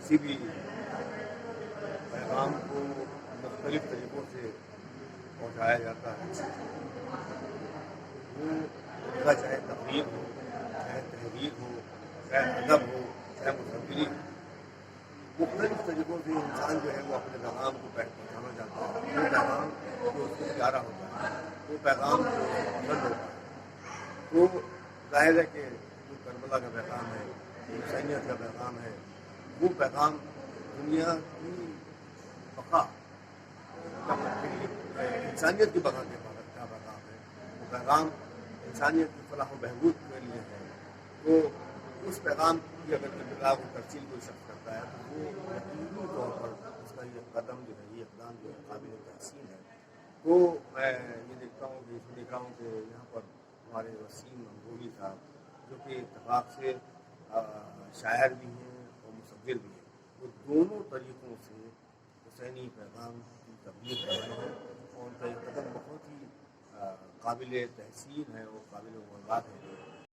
کسی بھی پیغام کو مختلف طریقوں سے پہنچایا جاتا ہے، وہ طریقہ چاہے تقریر ہو، چاہے تحریر ہو، چاہے ادب ہو، چاہے مصوری ہو، مختلف طریقوں سے انسان جو ہے وہ اپنے پیغام کو پہنچانا چاہتا ہے. وہ پیغام جو اس کو پیارا ہوتا ہے، وہ پیغام جو اس کو پسند ہوتا ہے، تو ظاہر ہے کہ جو کربلا کا پیغام ہے، جو حسینیت کا پیغام ہے، وہ پیغام دنیا کی بقا انسانیت کی بقا کا پیغام ہے. وہ پیغام انسانیت کی فلاح و بہبود کے لیے ہے. تو اس پیغام کی اگر ابلاغ و تفصیل کوئی شخص کرتا ہے تو وہ یقینی طور پر اس کا یہ قدم جو ہے، یہ اقدام جو ہے قابل تحسین ہے. تو میں یہ دیکھتا ہوں کہ یہاں پر ہمارے وسیم منگولی صاحب جو کہ اتفاق سے شاعر بھی ہیں اور مصور بھی ہیں، وہ دونوں طریقوں سے حسینی پیغام کی تبلیغ کر رہے ہیں، اور ان کا یہ قدم بہت ہی قابل تحسین ہے اور قابل مبارک ہے.